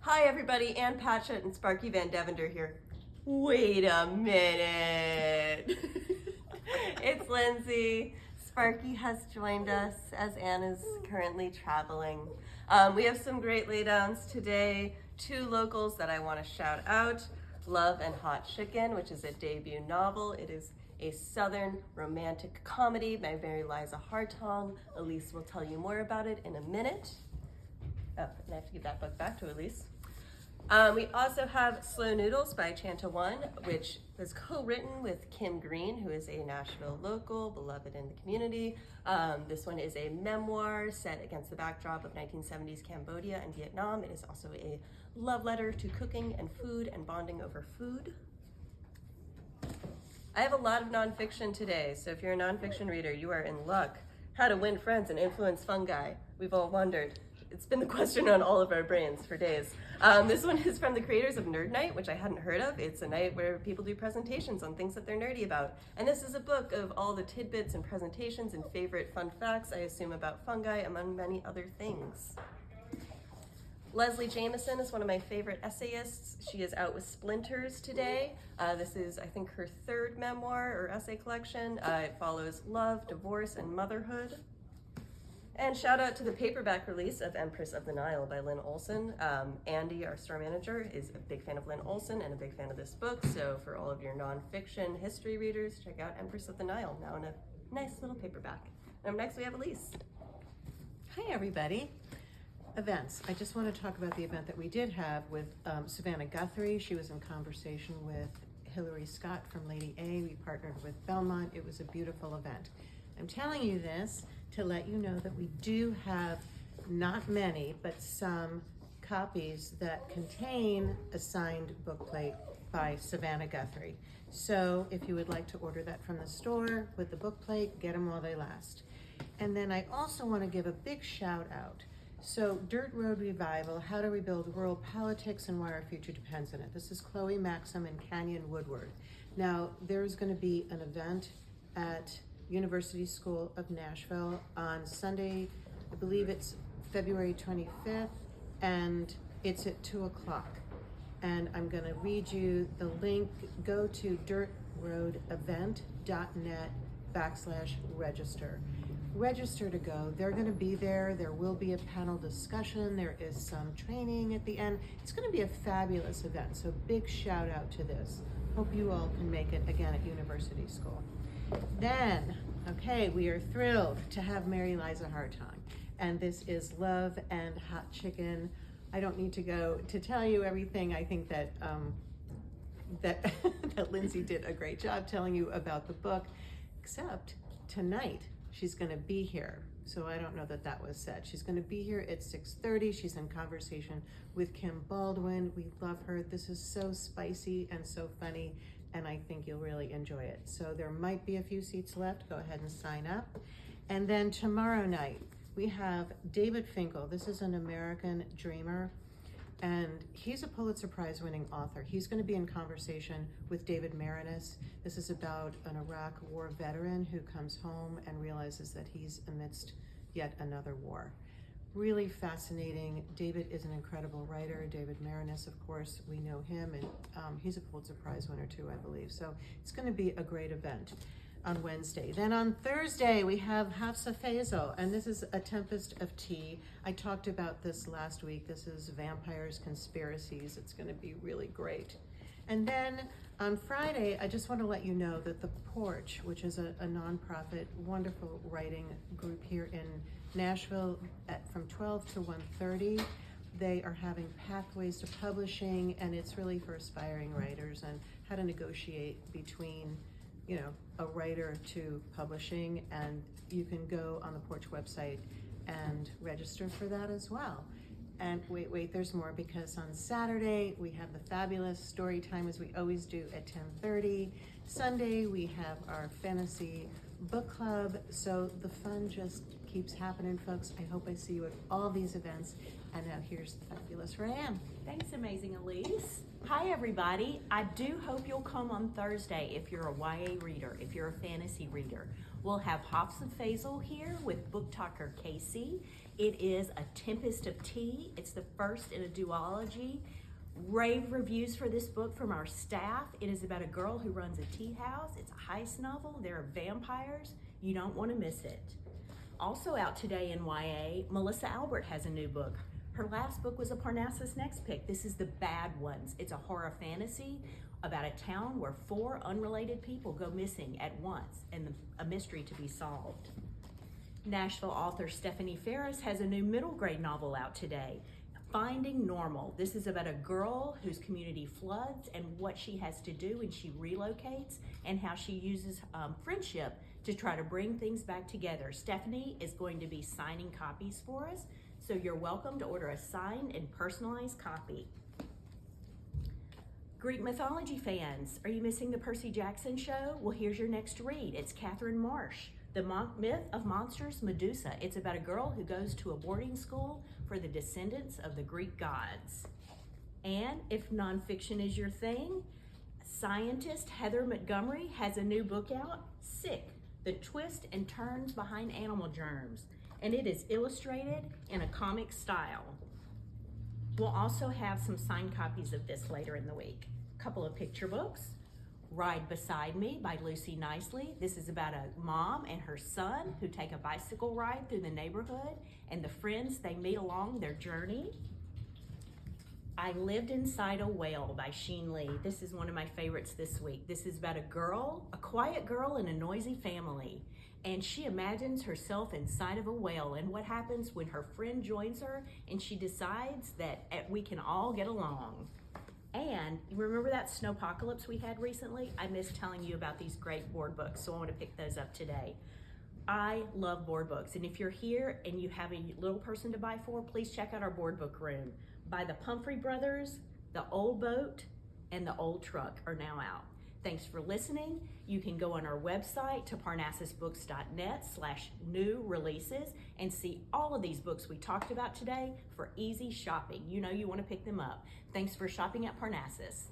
Hi everybody, Ann Patchett and Sparky Van Devender here. Wait a minute. It's Lindsay. Sparky has joined us as Ann is currently traveling. We have some great laydowns today. Two locals that I want to shout out. Love and Hot Chicken, which is a debut novel. It is a Southern romantic comedy by Mary Liza Hartong. Elise will tell you more about it in a minute. Oh, and I have to give that book back to Elise. We also have Slow Noodles by Chanta One, which was co-written with Kim Green, who is a Nashville local, beloved in the community. This one is a memoir set against the backdrop of 1970s Cambodia and Vietnam. It is also a love letter to cooking and food and bonding over food. I have a lot of nonfiction today, so if you're a nonfiction reader, you are in luck. How to win friends and influence fungi. We've all wondered. It's been the question on all of our brains for days. This one is from the creators of Nerd Night, which I hadn't heard of. It's a night where people do presentations on things that they're nerdy about. And this is a book of all the tidbits and presentations and favorite fun facts, I assume, about fungi, among many other things. Leslie Jameson is one of my favorite essayists. She is out with Splinters today. This is, I think, her third memoir or essay collection. It follows love, divorce, and motherhood. And shout out to the paperback release of Empress of the Nile by Lynn Olson. Andy, our store manager, is a big fan of Lynn Olson and a big fan of this book. So for all of your nonfiction history readers, check out Empress of the Nile, now in a nice little paperback. And up next we have Elise. Hi everybody. Events. I just want to talk about the event that we did have with Savannah Guthrie. She was in conversation with Hillary Scott from Lady A. We partnered with Belmont. It was a beautiful event. I'm telling you this to let you know that we do have not many, but some copies that contain a signed bookplate by Savannah Guthrie. So if you would like to order that from the store with the bookplate, get them while they last. And then I also want to give a big shout out. So Dirt Road Revival, How to Rebuild Rural Politics and Why Our Future Depends on It. This is Chloe Maxim and Canyon Woodward. Now, there's going to be an event at University School of Nashville on Sunday, I believe it's February 25th, and it's at 2 o'clock. And I'm gonna read you the link. Go to dirtroadevent.net/register. Register to go. They're gonna be there. There will be a panel discussion. There is some training at the end. It's gonna be a fabulous event, so big shout out to this. Hope you all can make it again at University School. Then, okay, we are thrilled to have Mary Liza Hartong, and this is Love and Hot Chicken. I don't need to go to tell you everything. I think that that Lindsay did a great job telling you about the book, except tonight she's going to be here. So I don't know that that was said. She's going to be here at 6:30. She's in conversation with Kim Baldwin. We love her. This is so spicy and so funny, and I think you'll really enjoy it. So there might be a few seats left. Go ahead and sign up. And then tomorrow night, we have David Finkel. This is an American dreamer, and he's a Pulitzer Prize winning author. He's going to be in conversation with David Marinis. This is about an Iraq war veteran who comes home and realizes that he's amidst yet another war. Really fascinating. David is an incredible writer. David Marinis, of course, we know him, and he's a Pulitzer Prize winner too, I believe. So it's going to be a great event on Wednesday. Then on Thursday, we have Hafsa Faisal, and this is A Tempest of Tea. I talked about this last week. This is Vampires, Conspiracies. It's going to be really great. And then on Friday, I just want to let you know that The Porch, which is a nonprofit, wonderful writing group here in Nashville from 12 to 1:30. They are having Pathways to Publishing, and it's really for aspiring writers and how to negotiate between, you know, a writer to publishing. And you can go on the Porch website and register for that as well. And wait, there's more, because on Saturday we have the fabulous story time, as we always do, at 10:30. Sunday we have our fantasy book club. So the fun just keeps happening, folks. I hope I see you at all these events. And now here's the fabulous Rayanne. Thanks, amazing Elise. Hi, everybody. I do hope you'll come on Thursday if you're a YA reader, if you're a fantasy reader. We'll have Hafsa Faisal here with book talker Casey, It is A Tempest of Tea. It's the first in a duology. Rave reviews for this book from our staff. It is about a girl who runs a tea house. It's a heist novel. There are vampires. You don't want to miss it. Also out today in YA, Melissa Albert has a new book. Her last book was a Parnassus Next Pick. This is The Bad Ones. It's a horror fantasy about a town where 4 unrelated people go missing at once and a mystery to be solved. Nashville author Stephanie Ferris has a new middle grade novel out today, Finding Normal. This is about a girl whose community floods and what she has to do when she relocates and how she uses friendship to try to bring things back together. Stephanie is going to be signing copies for us, so you're welcome to order a signed and personalized copy. Greek mythology fans, are you missing the Percy Jackson show? Well, here's your next read. It's Catherine Marsh, The Myth of Monsters, Medusa. It's about a girl who goes to a boarding school for the descendants of the Greek gods. And if nonfiction is your thing, scientist Heather Montgomery has a new book out, Sick, The Twists and Turns Behind Animal Germs. And it is illustrated in a comic style. We'll also have some signed copies of this later in the week. A couple of picture books. Ride Beside Me by Lucy Nicely. This is about a mom and her son who take a bicycle ride through the neighborhood and the friends they meet along their journey. I Lived Inside a Whale by Sheen Lee. This is one of my favorites this week. This is about a girl, a quiet girl in a noisy family, and she imagines herself inside of a whale and what happens when her friend joins her and she decides that we can all get along. And you remember that snowpocalypse we had recently? I missed telling you about these great board books, so I want to pick those up today. I love board books, and if you're here and you have a little person to buy for, please check out our board book room. By the Pumphrey Brothers, The Old Boat, and The Old Truck are now out. Thanks for listening. You can go on our website to parnassusbooks.net/new releases and see all of these books we talked about today for easy shopping. You know you want to pick them up. Thanks for shopping at Parnassus.